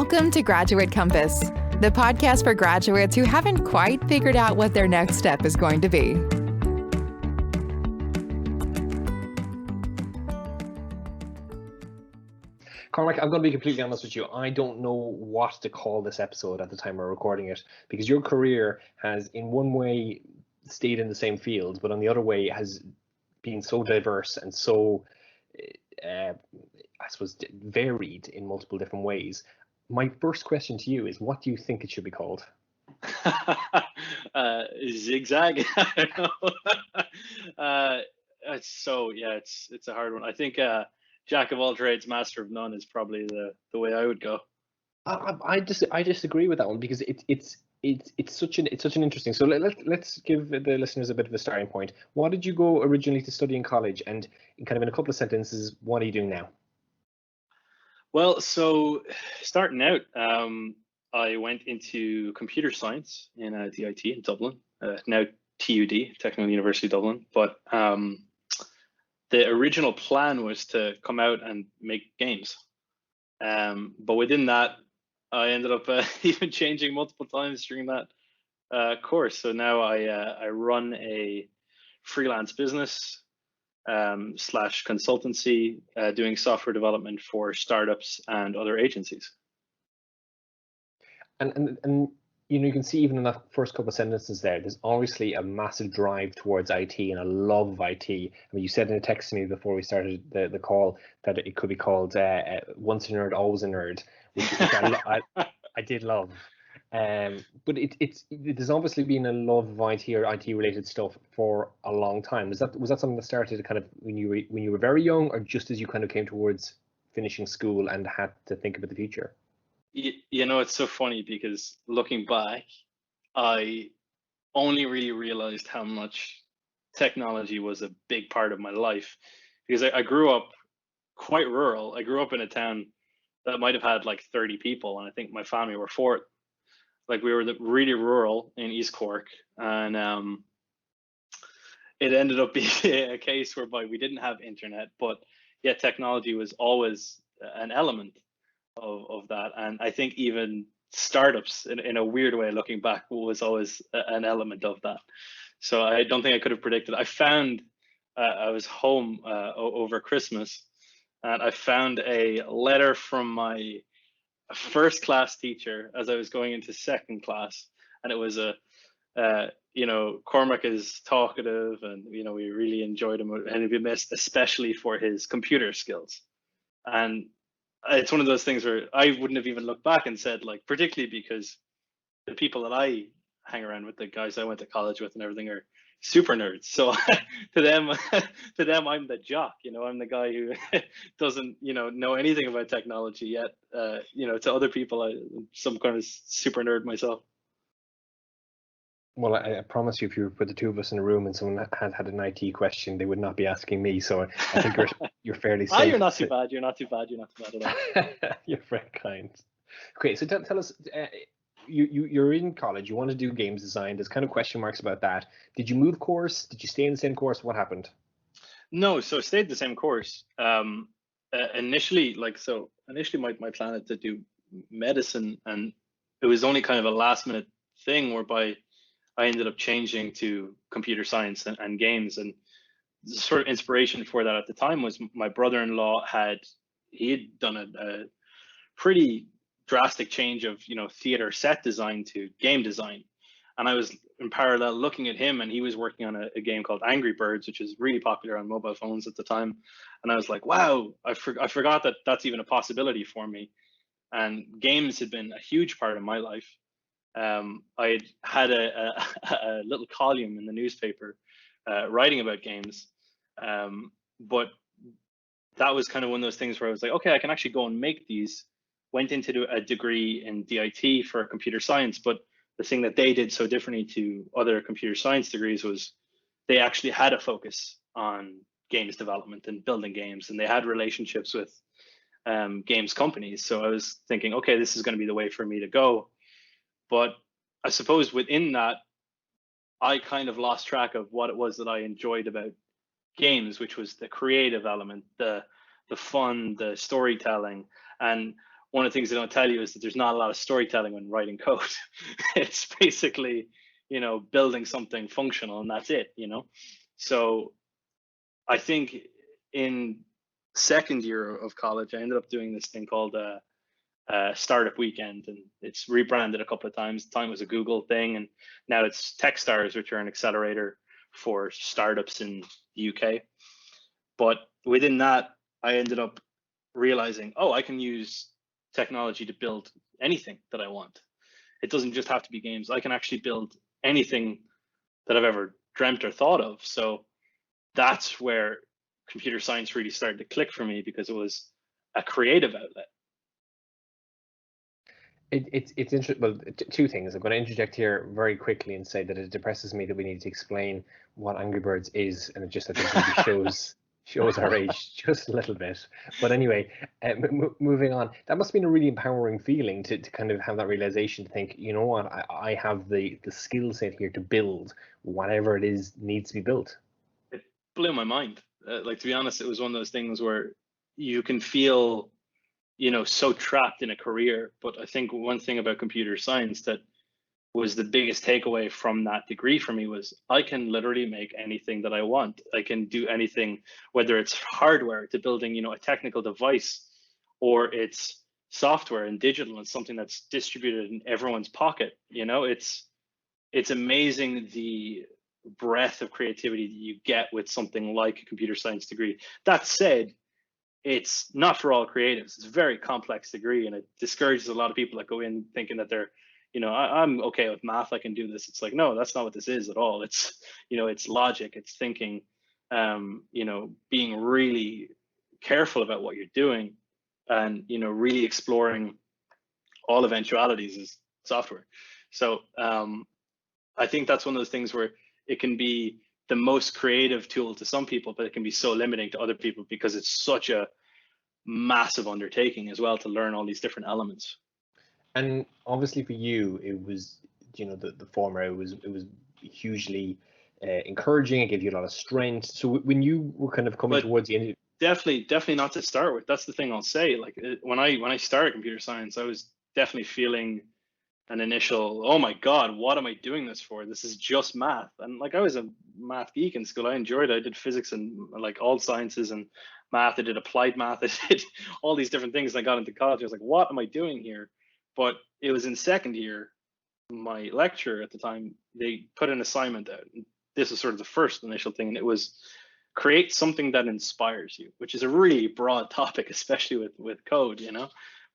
Welcome to Graduate Compass, the podcast for graduates who haven't quite figured out what their next step is going to be. Cormac, I'm going to be completely honest with you. I don't know what to call this episode at the time we're recording it, because your career has in one way stayed in the same field, but on the other way has been so diverse and so, I suppose, varied in multiple different ways. My first question to you is, what do you think it should be called? Zigzag. I don't know. It's a hard one. I think jack of all trades, master of none is probably the way I would go. I disagree with that one, because it's such an interesting. So let's give the listeners a bit of a starting point. What did you go originally to study in college, and kind of in a couple of sentences, what are you doing now? Well, so starting out, I went into computer science in DIT in Dublin, now TUD, Technical University Dublin. But the original plan was to come out and make games. But within that, I ended up even changing multiple times during that course. So now I run a freelance business / consultancy, doing software development for startups and other agencies. And you can see even in that first couple of sentences there's obviously a massive drive towards IT and a love of IT. I mean, you said in a text to me before we started the call that it could be called once a nerd, always a nerd, which I did love. But there's obviously been a love of IT or IT related stuff for a long time. Was that something that started kind of when you were very young, or just as you kind of came towards finishing school and had to think about the future? It's so funny, because looking back, I only really realized how much technology was a big part of my life, because I grew up quite rural. I grew up in a town that might have had like 30 people, and I think my family were 4. Like, we were really rural in East Cork, and it ended up being a case whereby we didn't have internet, but yet technology was always an element of that. And I think even startups, in a weird way, looking back, was always an element of that. So I don't think I could have predicted. I found I was home over Christmas, and I found a letter from my first class teacher as I was going into second class, and it was Cormac is talkative, and we really enjoyed him, and he'd be missed, especially for his computer skills. And it's one of those things where I wouldn't have even looked back and said, like, particularly because the people that I hang around with, the guys I went to college with and everything, are super nerds. So to them, I'm the jock. I'm the guy who doesn't know anything about technology yet. To other people, I'm some kind of super nerd myself. Well, I promise you, if you put the two of us in a room and someone had an IT question, they would not be asking me. So I think you're fairly safe. You're not too bad. You're not too bad at all. You're very kind. Okay, so tell us, you're in college. You want to do games design. There's kind of question marks about that. Did you move course? Did you stay in the same course? What happened? No, so I stayed the same course. Initially, my plan had to do medicine, and it was only kind of a last minute thing whereby I ended up changing to computer science and games. And the sort of inspiration for that at the time was my brother-in-law had done a pretty drastic change of theater set design to game design. And I was in parallel looking at him, and he was working on a game called Angry Birds, which is really popular on mobile phones at the time. And I was like, wow, I forgot that that's even a possibility for me. And games had been a huge part of my life. I had a little column in the newspaper writing about games, but that was kind of one of those things where I was like, okay, I can actually go and make these. Went into a degree in DIT for computer science, but the thing that they did so differently to other computer science degrees was they actually had a focus on games development and building games, and they had relationships with games companies. So I was thinking, okay, this is going to be the way for me to go. But I suppose within that, I kind of lost track of what it was that I enjoyed about games, which was the creative element, the fun, the storytelling. And one of the things they don't tell you is that there's not a lot of storytelling when writing code. It's basically, building something functional and that's it, So I think in second year of college, I ended up doing this thing called Startup Weekend, and it's rebranded a couple of times. At the time it was a Google thing, and now it's Techstars, which are an accelerator for startups in the UK. But within that, I ended up realizing, I can use technology to build anything that I want. It doesn't just have to be games. I can actually build anything that I've ever dreamt or thought of. So that's where computer science really started to click for me, because it was a creative outlet. It's interesting. Well, two things. I'm going to interject here very quickly and say that it depresses me that we need to explain what Angry Birds is, and it just, I think, maybe shows our age just a little bit. But anyway, moving on. That must have been a really empowering feeling to kind of have that realization, to think, you know what, I have the skill set here to build whatever it is needs to be built. It blew my mind. To be honest, it was one of those things where you can feel, so trapped in a career. But I think one thing about computer science that was the biggest takeaway from that degree for me was I can literally make anything that I want. I can do anything, whether it's hardware to building, a technical device, or it's software and digital and something that's distributed in everyone's pocket. It's amazing the breadth of creativity that you get with something like a computer science degree. That said, it's not for all creatives. It's a very complex degree, and it discourages a lot of people that go in thinking that they're, I'm okay with math, I can do this. It's like, no, that's not what this is at all. It's, it's logic, it's thinking, being really careful about what you're doing, and, really exploring all eventualities is software. So I think that's one of those things where it can be the most creative tool to some people, but it can be so limiting to other people, because it's such a massive undertaking as well to learn all these different elements. And obviously for you, it was, the former, it was hugely encouraging. It gave you a lot of strength. So when you were kind of coming towards the end, definitely not to start with. That's the thing I'll say. Like when I started computer science, I was definitely feeling an initial, oh my God, what am I doing this for? This is just math. And like, I was a math geek in school. I enjoyed it. I did physics and like all sciences and math. I did applied math. I did all these different things. I got into college. I was like, what am I doing here? But it was in second year, my lecturer at the time, they put an assignment out. This was sort of the first initial thing. And it was create something that inspires you, which is a really broad topic, especially with code,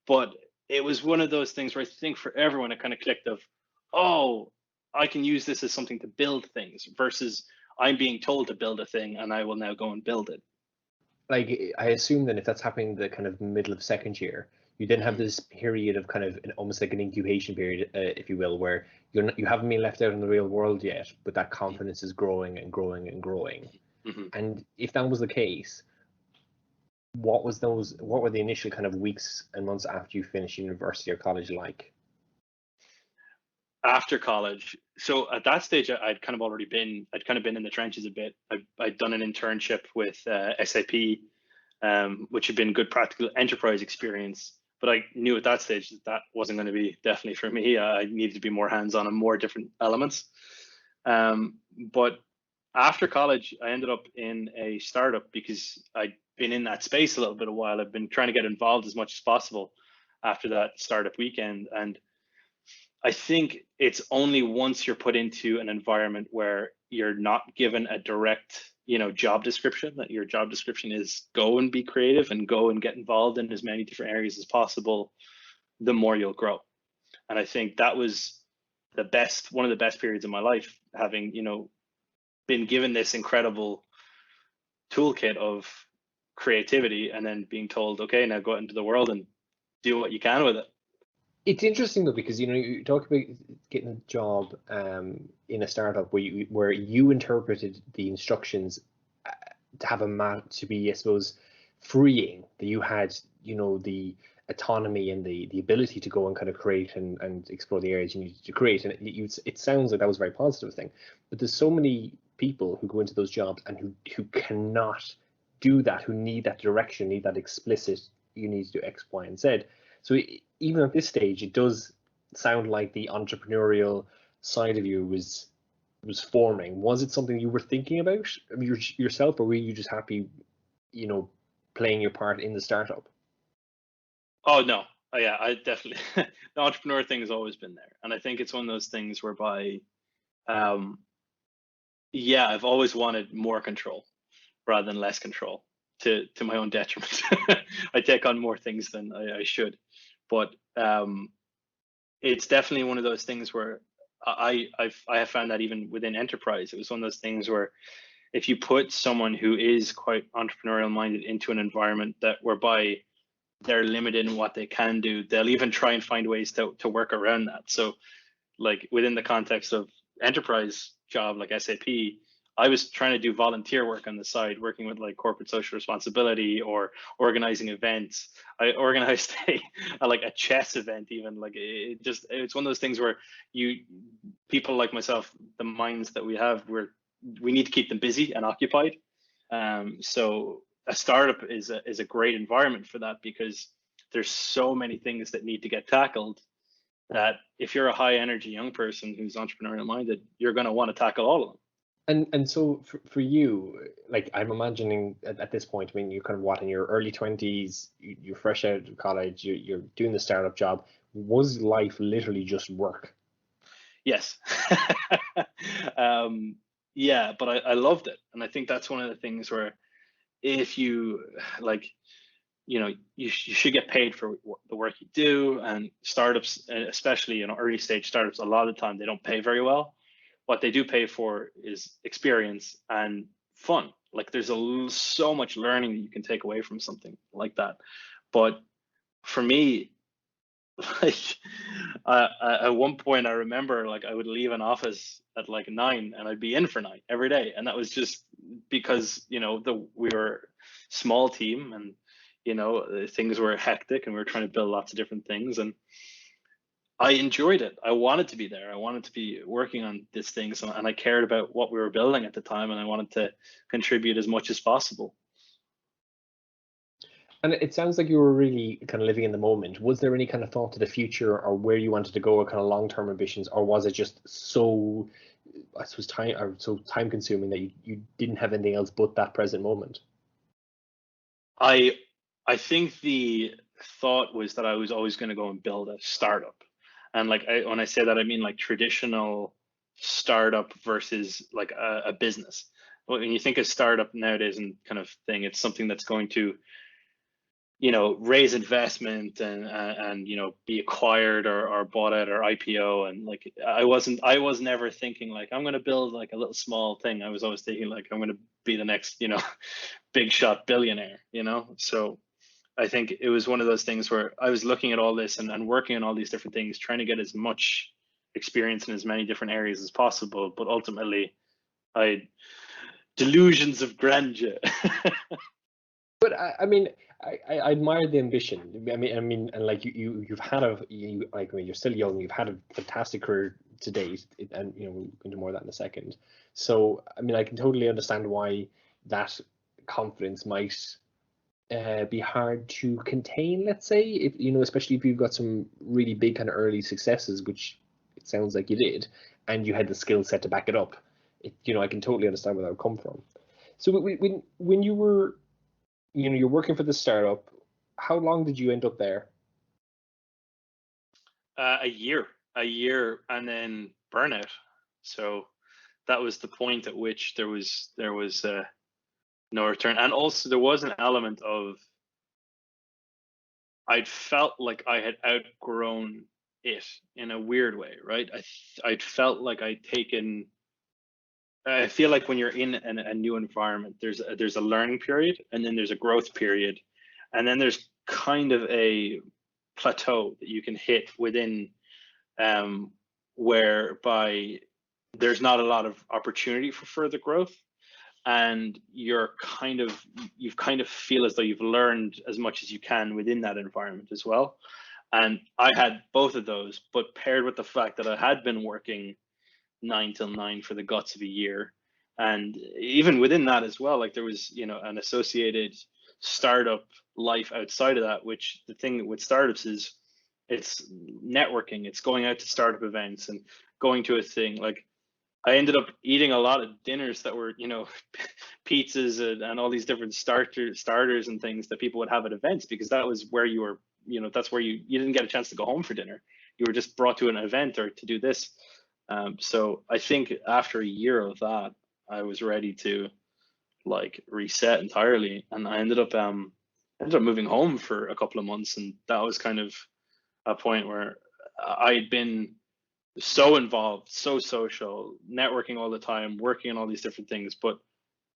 but it was one of those things where I think for everyone, it kind of clicked of, I can use this as something to build things, versus I'm being told to build a thing and I will now go and build it. Like, I assume that if that's happening the kind of middle of second year, you then have this period of kind of almost like an incubation period, if you will, where you haven't been left out in the real world yet, but that confidence is growing and growing and growing. Mm-hmm. And if that was the case, what were the initial kind of weeks and months after you finished university or college like? After college, so at that stage, I'd kind of been in the trenches a bit. I'd done an internship with SAP, which had been good practical enterprise experience. But I knew at that stage that wasn't going to be definitely for me. I needed to be more hands-on on more different elements. But after college, I ended up in a startup because I'd been in that space a little bit a while. I've been trying to get involved as much as possible after that startup weekend. And I think it's only once you're put into an environment where you're not given a direct, job description, that your job description is go and be creative and go and get involved in as many different areas as possible, the more you'll grow. And I think that was one of the best periods of my life, having, been given this incredible toolkit of creativity and then being told, okay, now go out into the world and do what you can with it. It's interesting though, because you talk about getting a job in a startup where you interpreted the instructions to have a math to be, I suppose, freeing, that you had the autonomy and the ability to go and kind of create and explore the areas you needed to create, and it sounds like that was a very positive thing. But there's so many people who go into those jobs and who cannot do that, who need that direction, need that explicit, you need to do X, Y, and Z. So even at this stage, it does sound like the entrepreneurial side of you was forming. Was it something you were thinking about yourself, or were you just happy, playing your part in the startup? Oh no, yeah, I definitely the entrepreneur thing has always been there, and I think it's one of those things whereby, um, yeah, I've always wanted more control rather than less control, to my own detriment. I take on more things than I should, but it's definitely one of those things where I have found that even within enterprise, it was one of those things where if you put someone who is quite entrepreneurial minded into an environment that whereby they're limited in what they can do, they'll even try and find ways to work around that. So like within the context of enterprise job like SAP, I was trying to do volunteer work on the side, working with like corporate social responsibility or organizing events. I organized like a chess event, even like it's one of those things where people like myself, the minds that we have, we need to keep them busy and occupied. So a startup is a great environment for that, because there's so many things that need to get tackled that if you're a high energy young person who's entrepreneurial minded, you're going to want to tackle all of them. And so for you, like I'm imagining at this point, I mean, you're kind of what, in your early 20s, you're fresh out of college, you're doing the startup job. Was life literally just work? Yes. Yeah, but I loved it. And I think that's one of the things where if you like, you should get paid for the work you do. And startups, especially early stage startups, a lot of the time they don't pay very well. What they do pay for is experience and fun. Like there's so much learning that you can take away from something like that. But for me, like at one point I remember like I would leave an office at like 9 and I'd be in for 9 every day, and that was just because we were small team, and things were hectic and we were trying to build lots of different things, and I enjoyed it. I wanted to be there. I wanted to be working on this thing, and I cared about what we were building at the time, and I wanted to contribute as much as possible. And it sounds like you were really kind of living in the moment. Was there any kind of thought to the future or where you wanted to go, or kind of long-term ambitions, or was it just so, I suppose, time consuming that you didn't have anything else but that present moment? I think the thought was that I was always going to go and build a startup. And like when I say that, I mean like traditional startup versus like a business. When you think of startup nowadays and kind of thing, it's something that's going to raise investment and be acquired or bought out or IPO. And like I was never thinking like I'm going to build like a little small thing. I was always thinking like I'm going to be the next big shot billionaire. So I think it was one of those things where I was looking at all this and working on all these different things, trying to get as much experience in as many different areas as possible. But ultimately, I had delusions of grandeur. But I mean, I admire the ambition. I mean, and like you've had you're still young. You've had a fantastic career to date, and we'll go into more of that in a second. So I mean, I can totally understand why that confidence might be hard to contain. Let's say, if especially if you've got some really big kind of early successes, which it sounds like you did, and you had the skill set to back it up. I can totally understand where that would come from. So when you were you're working for the startup, how long did you end up there? A year, and then burnout. So that was the point at which there was no return. And also there was an element of I'd felt like I had outgrown it in a weird way, right? I'd felt like I feel like when you're in a new environment, there's a learning period, and then there's a growth period, and then there's kind of a plateau that you can hit within, whereby there's not a lot of opportunity for further growth, and you kind of feel as though you've learned as much as you can within that environment as well. And I had both of those, but paired with the fact that I had been working 9 till 9 for the guts of a year, and even within that as well, like there was an associated startup life outside of that, which the thing with startups is it's networking, it's going out to startup events and going to a thing. Like I ended up eating a lot of dinners that were, pizzas and all these different starters and things that people would have at events, because that was where you were, that's where you didn't get a chance to go home for dinner. You were just brought to an event or to do this. So I think after a year of that, I was ready to like reset entirely, and I ended up moving home for a couple of months, and that was kind of a point where I had been so involved, so social, networking all the time, working on all these different things, but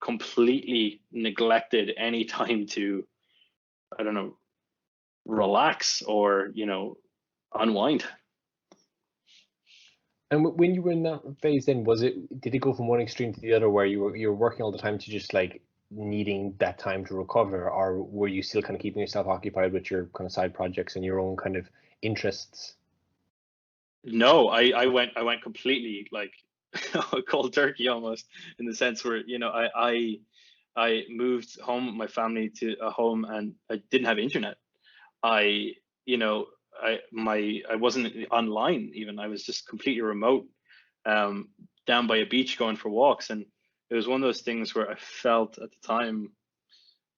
completely neglected any time to, I don't know, relax or, unwind. And when you were in that phase, then did it go from one extreme to the other, where you were working all the time to just like needing that time to recover, or were you still kind of keeping yourself occupied with your kind of side projects and your own kind of interests? No, I went completely like cold turkey almost, in the sense where I moved home with my family to a home, and I didn't have internet. I I wasn't online even. I was just completely remote, down by a beach going for walks, and it was one of those things where I felt at the time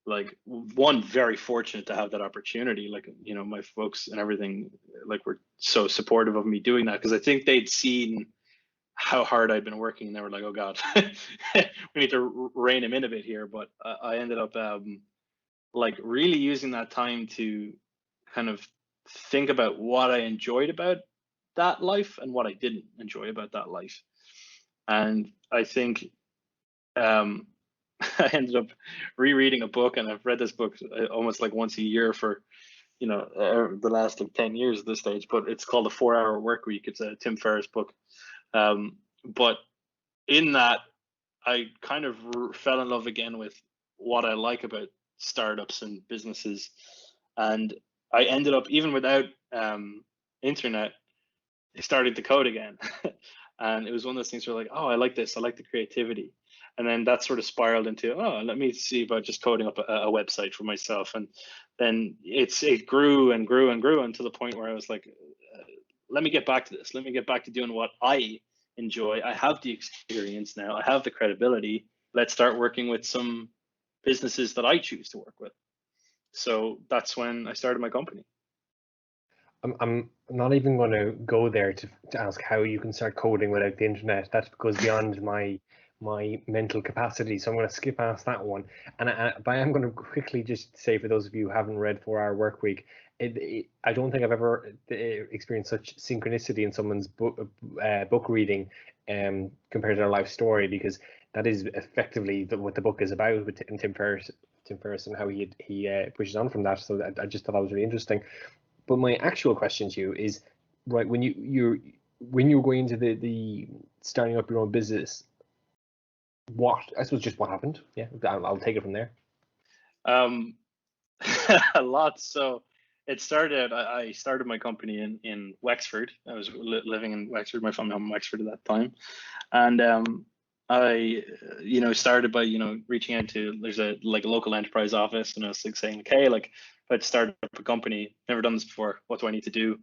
like, one, very fortunate to have that opportunity. Like, my folks and everything like were so supportive of me doing that, because I think they'd seen how hard I'd been working, and they were like, oh God, we need to rein him in a bit here. But I ended up like really using that time to kind of think about what I enjoyed about that life and what I didn't enjoy about that life. And I think I ended up rereading a book, and I've read this book almost like once a year for the last like 10 years at this stage. But it's called The 4 Hour Work Week. It's a Tim Ferriss book. But in that, I kind of fell in love again with what I like about startups and businesses, and I ended up, even without internet, starting to code again. And it was one of those things where like, oh, I like this, I like the creativity. And then that sort of spiraled into, oh, let me see about just coding up a website for myself. And then it grew and grew and grew until the point where I was like, let me get back to this. Let me get back to doing what I enjoy. I have the experience now. I have the credibility. Let's start working with some businesses that I choose to work with. So that's when I started my company. I'm not even going to go there to ask how you can start coding without the internet. That goes beyond my mental capacity, so I'm going to skip past that one. But I am going to quickly just say, for those of you who haven't read 4 Hour Work Week, I don't think I've ever experienced such synchronicity in someone's book reading compared to their life story, because that is effectively what the book is about with Tim Ferriss and how he pushes on from that. So I just thought that was really interesting. But my actual question to you is, right, when you were going into the starting up your own business, what happened? Yeah, I'll take it from there. A lot. So it started. I started my company in Wexford. I was living in Wexford. My family home in Wexford at that time, and I started by reaching out to, there's a local enterprise office, and I was like saying, hey, like, if I'd started up a company, never done this before, what do I need to do?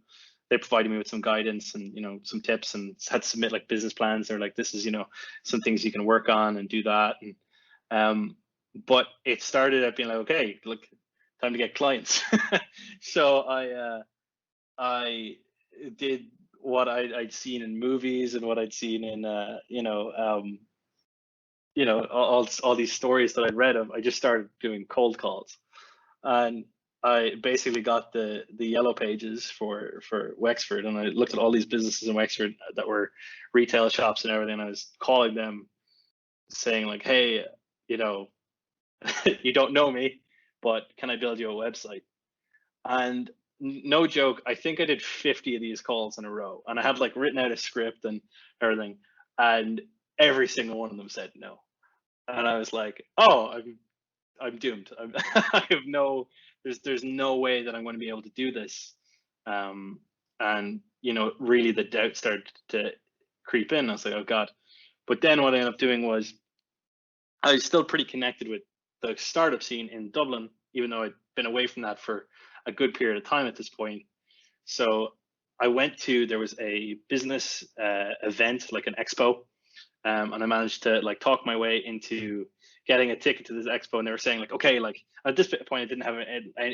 They provided me with some guidance and some tips, and had to submit like business plans. They're like, this is some things you can work on and do that. And but it started at being like, okay, look, time to get clients. So I did what I'd seen in movies and what I'd seen in all these stories that I'd read of. I just started doing cold calls, and I basically got the yellow pages for Wexford, and I looked at all these businesses in Wexford that were retail shops and everything. And I was calling them, saying like, hey, you don't know me, but can I build you a website? And no joke, I think I did 50 of these calls in a row, and I had like written out a script and everything, and every single one of them said no. And I was like, oh, I'm doomed. I have there's no way that I'm going to be able to do this. And really the doubt started to creep in. I was like, oh God. But then what I ended up doing was, I was still pretty connected with the startup scene in Dublin, even though I'd been away from that for a good period of time at this point. So I went to, there was a business event, like an expo, and I managed to like talk my way into getting a ticket to this expo. And they were saying like, okay, like at this point I didn't have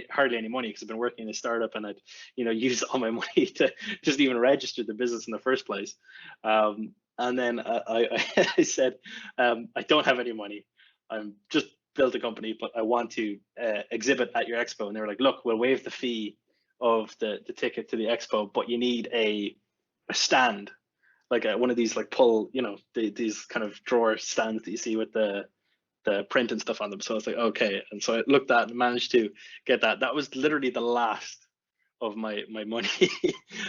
hardly any money because I've been working in a startup, and I'd, you know, used all my money to just even register the business in the first place. And then I said, I don't have any money. I'm just built a company, but I want to exhibit at your expo. And they were like, look, we'll waive the fee of the ticket to the expo, but you need a stand, like one of these like pull, you know, these kind of drawer stands that you see with the print and stuff on them. So I was like, okay. And so I looked at and managed to get that. That was literally the last of my money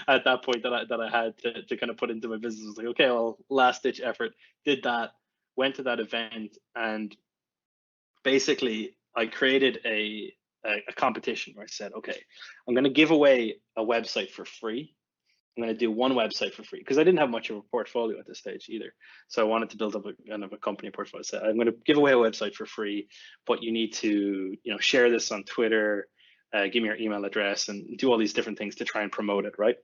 at that point that I had to kind of put into my business. I was like, okay, well, last ditch effort, did that, went to that event, and basically I created a competition where I said, okay, I'm going to give away a website for free. I'm going to do one website for free because I didn't have much of a portfolio at this stage either. So I wanted to build up a kind of a company portfolio. So I'm going to give away a website for free, but you need to, you know, share this on Twitter, give me your email address, and do all these different things to try and promote it, right?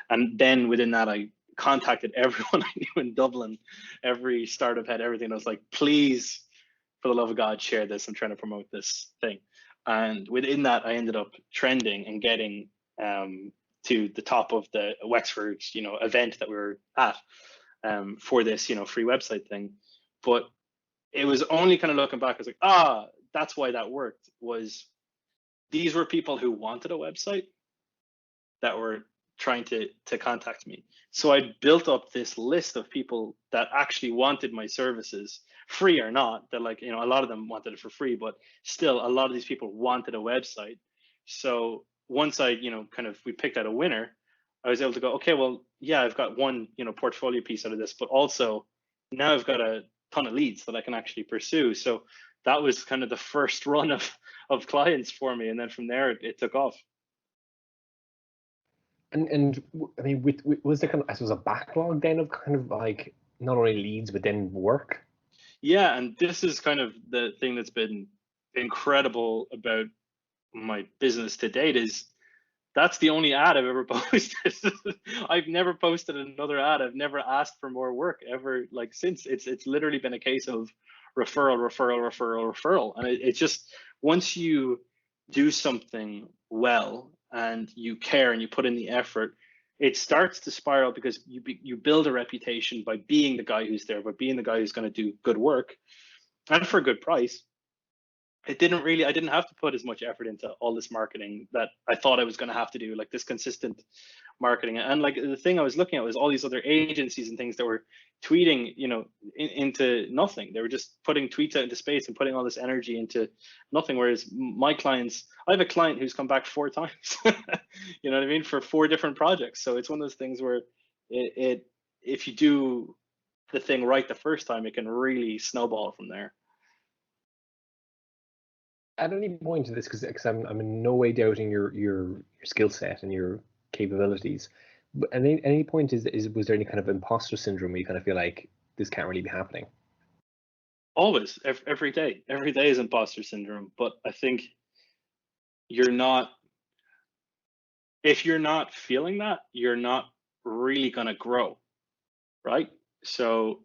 And then within that, I contacted everyone I knew in Dublin, every startup had everything. I was like, please, for the love of God, share this. I'm trying to promote this thing. And within that, I ended up trending and getting to the top of the Wexford, you know, event that we were at for this, you know, free website thing. But it was only kind of looking back, I was like, that's why that worked. Was these were people who wanted a website that were trying to contact me. So I built up this list of people that actually wanted my services, free or not. That, like, you know, a lot of them wanted it for free, but still a lot of these people wanted a website. So once I, you know, kind of, we picked out a winner, I was able to go, okay, well, yeah, I've got one, you know, portfolio piece out of this, but also now I've got a ton of leads that I can actually pursue. So that was kind of the first run of clients for me. And then from there, it took off. And I mean, was there kind of, I suppose, a backlog then of kind of like not only leads, but then work? Yeah, and this is kind of the thing that's been incredible about my business to date is that's the only ad I've ever posted. I've never posted another ad. I've never asked for more work ever, like, since. It's literally been a case of referral. And it's just, once you do something well and you care and you put in the effort, it starts to spiral because you build a reputation by being the guy who's there, by being the guy who's going to do good work and for a good price. I didn't have to put as much effort into all this marketing that I thought I was going to have to do, like this consistent marketing. And like the thing I was looking at was all these other agencies and things that were tweeting, you know, into nothing. They were just putting tweets out into space and putting all this energy into nothing. Whereas my clients, I have a client who's come back 4 times, you know what I mean, for 4 different projects. So it's one of those things where if you do the thing right the first time, it can really snowball from there. At any point in this, because I'm in no way doubting your skill set and your capabilities, but at any point was there any kind of imposter syndrome where you kind of feel like this can't really be happening? Always, every day is imposter syndrome. But I think if you're not feeling that, you're not really gonna grow, right? So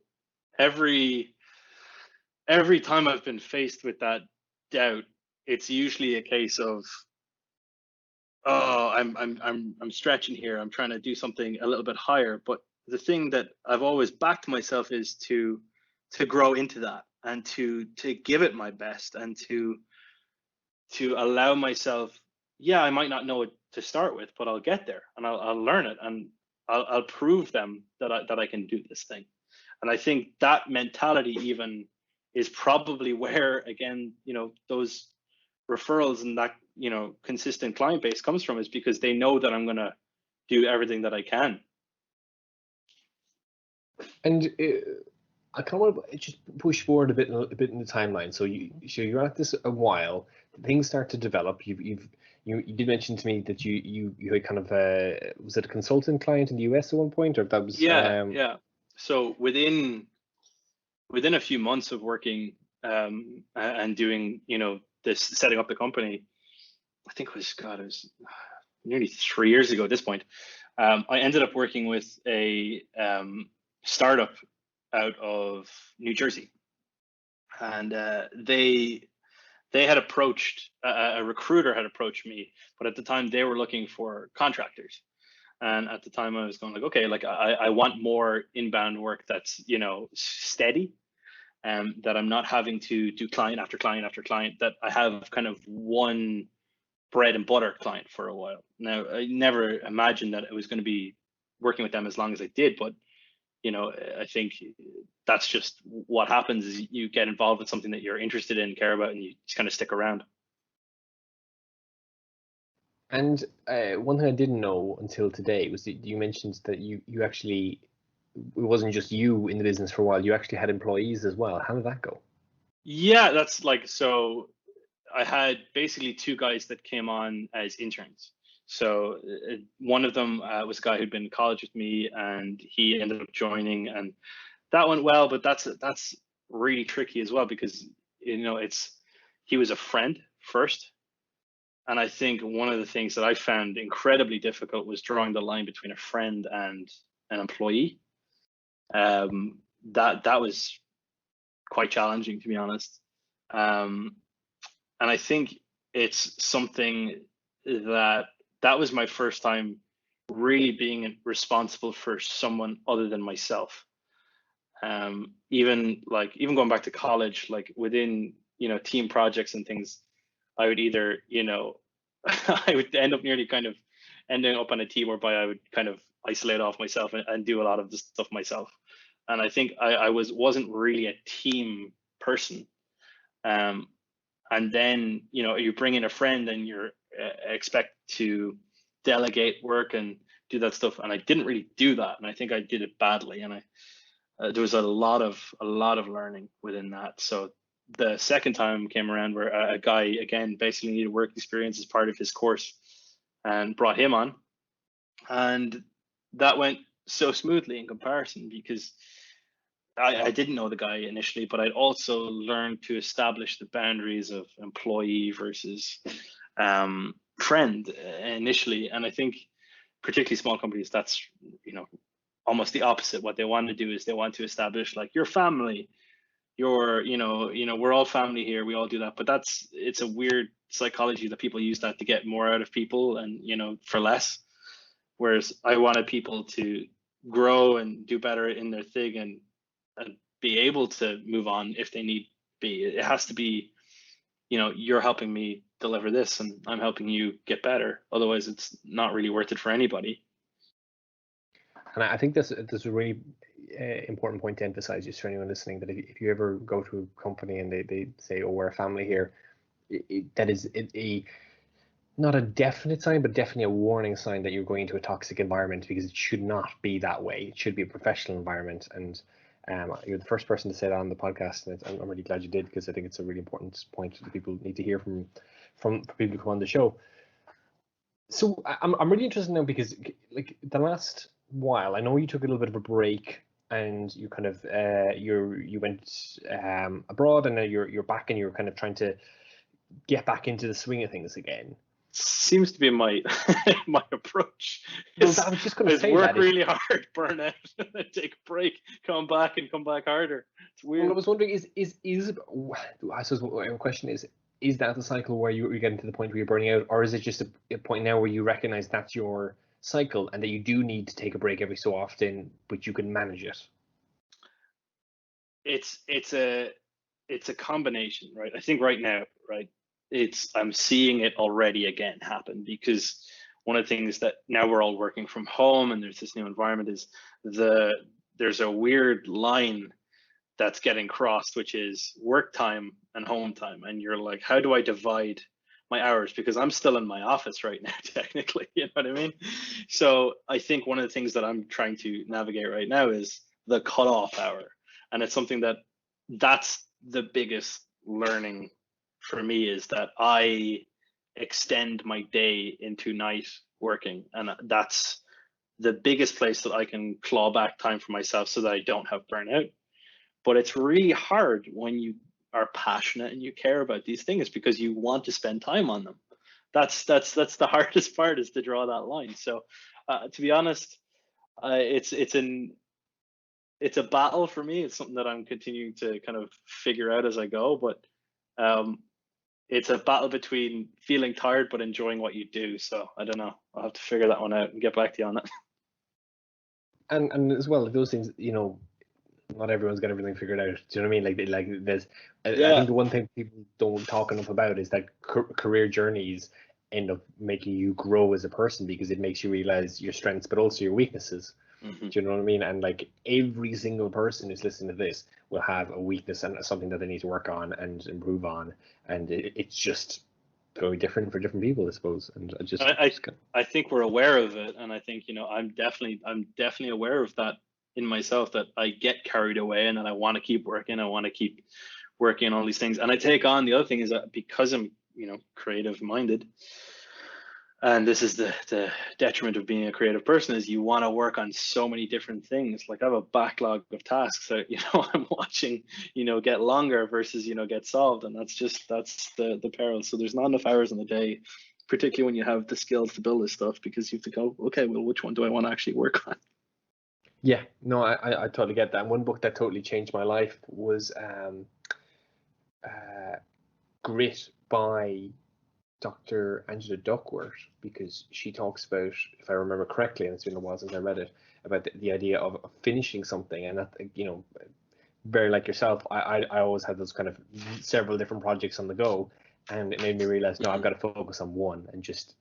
every time I've been faced with that doubt, it's usually a case of, oh, I'm stretching here. I'm trying to do something a little bit higher. But the thing that I've always backed myself is to grow into that and to give it my best and to allow myself. Yeah, I might not know it to start with, but I'll get there and I'll learn it and I'll prove them that I can do this thing. And I think that mentality even is probably where, again, you know, those referrals and that, you know, consistent client base comes from, is because they know that I'm going to do everything that I can. And I kind of want to just push forward a bit in the timeline. So you're at this a while, things start to develop. You did mention to me that you had kind of was it a consultant client in the US at one point, or that was yeah. So within a few months of working and doing, you know, this setting up the company, I think it was nearly 3 years ago at this point. I ended up working with a startup out of New Jersey, and they had approached a recruiter had approached me, but at the time they were looking for contractors. And at the time I was going like, okay, like I want more inbound work that's, you know, steady, that I'm not having to do client after client after client, that I have kind of one bread and butter client for a while. Now, I never imagined that it was going to be working with them as long as I did, but you know, I think that's just what happens is you get involved with something that you're interested in, care about, and you just kind of stick around. And one thing I didn't know until today was that you mentioned that you actually, it wasn't just you in the business for a while, you actually had employees as well. How did that go? Yeah, that's like, so I had basically two guys that came on as interns. So one of them was a guy who'd been in college with me, and he ended up joining, and that went well. But that's really tricky as well, because you know he was a friend first, and I think one of the things that I found incredibly difficult was drawing the line between a friend and an employee. That was quite challenging, to be honest. And I think it's something that was my first time really being responsible for someone other than myself. Even going back to college, like within, you know, team projects and things, I would either, you know, I would end up nearly kind of ending up on a team whereby I would kind of isolate off myself and do a lot of the stuff myself. And I think I wasn't really a team person. And then, you know, you bring in a friend and you're expect to delegate work and do that stuff. And I didn't really do that. And I think I did it badly. And there was a lot of learning within that. So the second time came around where a guy, again, basically needed work experience as part of his course, and brought him on. And that went so smoothly in comparison, because I didn't know the guy initially, but I'd also learned to establish the boundaries of employee versus friend initially. And I think particularly small companies, that's, you know, almost the opposite. What they want to do is they want to establish like your family, your, you know, we're all family here, we all do that. But it's a weird psychology that people use that to get more out of people and, you know, for less. Whereas I wanted people to grow and do better in their thing and be able to move on if they need be. It has to be, you know, you're helping me deliver this and I'm helping you get better. Otherwise, it's not really worth it for anybody. And I think that's a really important point to emphasize just for anyone listening, that if you ever go to a company and they say, oh, we're a family here, that is not a definite sign, but definitely a warning sign that you're going into a toxic environment, because it should not be that way. It should be a professional environment. And you're the first person to say that on the podcast, and I'm really glad you did, because I think it's a really important point that people need to hear from people who come on the show. So I'm really interested now, because like the last while, I know you took a little bit of a break, and you kind of you went abroad, and now you're back, and you're kind of trying to get back into the swing of things again. Seems to be my my approach. Well, I was just going to say work really hard, burn out, take a break, come back harder. It's weird. Well, I was wondering, is I suppose my question is that the cycle where you're getting to the point where you're burning out, or is it just a point now where you recognize that's your cycle and that you do need to take a break every so often, but you can manage it? It's a combination, right? I think right now, right, I'm seeing it already again happen, because one of the things that now we're all working from home and there's this new environment is there's a weird line that's getting crossed, which is work time and home time. And you're like, how do I divide my hours? Because I'm still in my office right now, technically, you know what I mean? So I think one of the things that I'm trying to navigate right now is the cutoff hour. And it's something that's the biggest learning for me, is that I extend my day into night working, and that's the biggest place that I can claw back time for myself so that I don't have burnout. But it's really hard when you are passionate and you care about these things because you want to spend time on them. That's the hardest part, is to draw that line. So to be honest, it's a battle for me. It's something that I'm continuing to kind of figure out as I go, but it's a battle between feeling tired but enjoying what you do. So I don't know. I'll have to figure that one out and get back to you on that. And as well, those things, not everyone's got everything figured out. Do you know what I mean? Like there's, I think the one thing people don't talk enough about is that career journeys end up making you grow as a person, because it makes you realize your strengths, but also your weaknesses. Mm-hmm. Do you know what I mean? And like every single person who's listening to this will have a weakness and something that they need to work on and improve on. And it's just very different for different people, I suppose. And I think we're aware of it, and I think I'm definitely aware of that in myself, that I get carried away and that I want to keep working. I want to keep working on all these things, and I take on. The other thing is that because I'm creative minded, and this is the detriment of being a creative person, is you want to work on so many different things. Like I have a backlog of tasks that I'm watching get longer versus get solved, and that's the peril. So there's not enough hours in the day, particularly when you have the skills to build this stuff, because you have to go, okay, well, which one do I want to actually work on? Yeah, no, I totally get that. And one book that totally changed my life was Grit by Dr. Angela Duckworth, because she talks about, if I remember correctly, and it's been a while since I read it, about the idea of finishing something. And that, very like yourself, I always had those kind of several different projects on the go, and it made me realize, no, I've got to focus on one, and just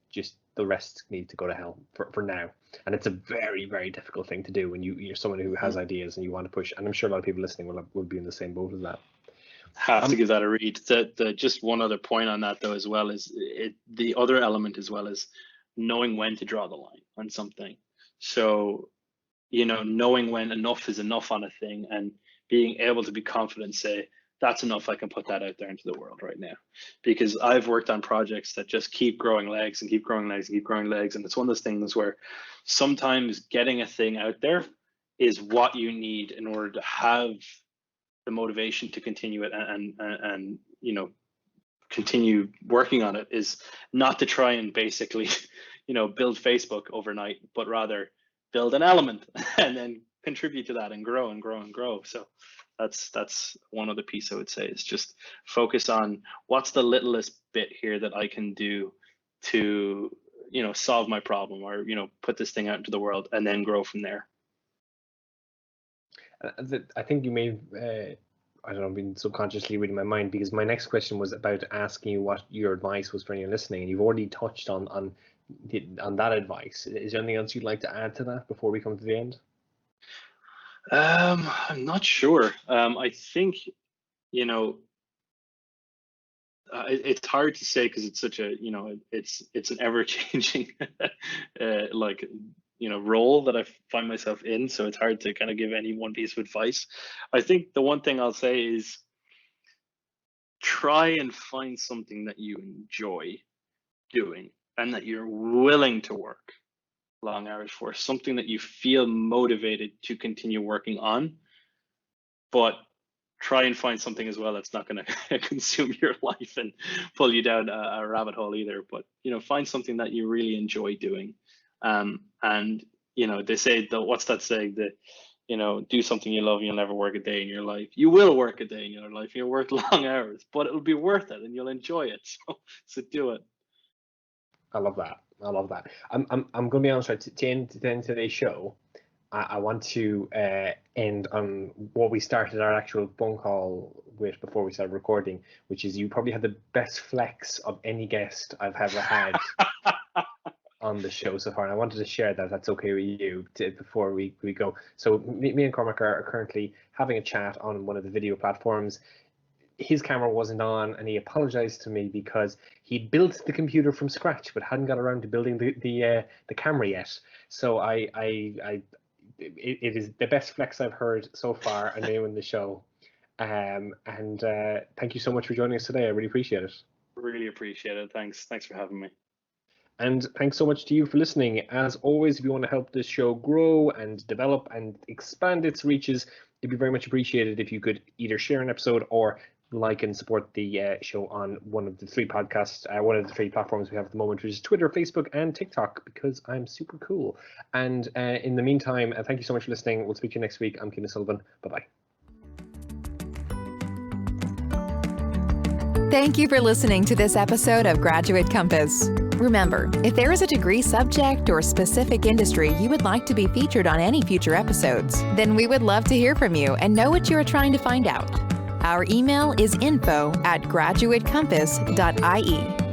the rest need to go to hell for now. And it's a very, very difficult thing to do when you're someone who has ideas and you want to push. And I'm sure a lot of people listening will be in the same boat as that. Have to give that a read. Just one other point on that though as well is the other element as well is knowing when to draw the line on something. So knowing when enough is enough on a thing, and being able to be confident, say that's enough, I can put that out there into the world right now. Because I've worked on projects that just keep growing legs and keep growing legs and keep growing legs, and it's one of those things where sometimes getting a thing out there is what you need in order to have the motivation to continue it and continue working on it, is not to try and basically build Facebook overnight, but rather build an element and then contribute to that and grow and grow and grow. So that's one other piece I would say, is just focus on what's the littlest bit here that I can do to solve my problem, or put this thing out into the world, and then grow from there. I think you may have, I don't know, been subconsciously reading my mind, because my next question was about asking you what your advice was for anyone listening, and you've already touched on that advice. Is there anything else you'd like to add to that before we come to the end? I'm not sure. I think it's hard to say, because it's such a it's an ever-changing role that I find myself in, so it's hard to kind of give any one piece of advice. I think the one thing I'll say is try and find something that you enjoy doing and that you're willing to work long hours for, something that you feel motivated to continue working on, but try and find something as well that's not going to consume your life and pull you down a rabbit hole either. But find something that you really enjoy doing. And they say what's that saying, that do something you love and you'll never work a day in your life. You will work a day in your life, you'll work long hours, but it'll be worth it and you'll enjoy it. So do it. I love that. I'm going to be honest, right, to end today's show, I want to end on what we started our actual phone call with before we started recording, which is you probably had the best flex of any guest I've ever had on the show so far, and I wanted to share that, if that's okay with you, before we go. So me and Cormac are currently having a chat on one of the video platforms. His camera wasn't on, and he apologized to me because he built the computer from scratch but hadn't got around to building the camera yet. So it is the best flex I've heard so far and new in the show. And thank you so much for joining us today. I really appreciate it. Really appreciate it. Thanks for having me. And thanks so much to you for listening. As always, if you want to help this show grow and develop and expand its reaches, it'd be very much appreciated if you could either share an episode or like and support the show on one of the three platforms we have at the moment, which is Twitter, Facebook, and TikTok, because I'm super cool. And in the meantime, thank you so much for listening. We'll speak to you next week. I'm Ciaran Sullivan. Bye-bye. Thank you for listening to this episode of Graduate Compass. Remember, if there is a degree subject or specific industry you would like to be featured on any future episodes, then we would love to hear from you and know what you are trying to find out. Our email is info@graduatecompass.ie.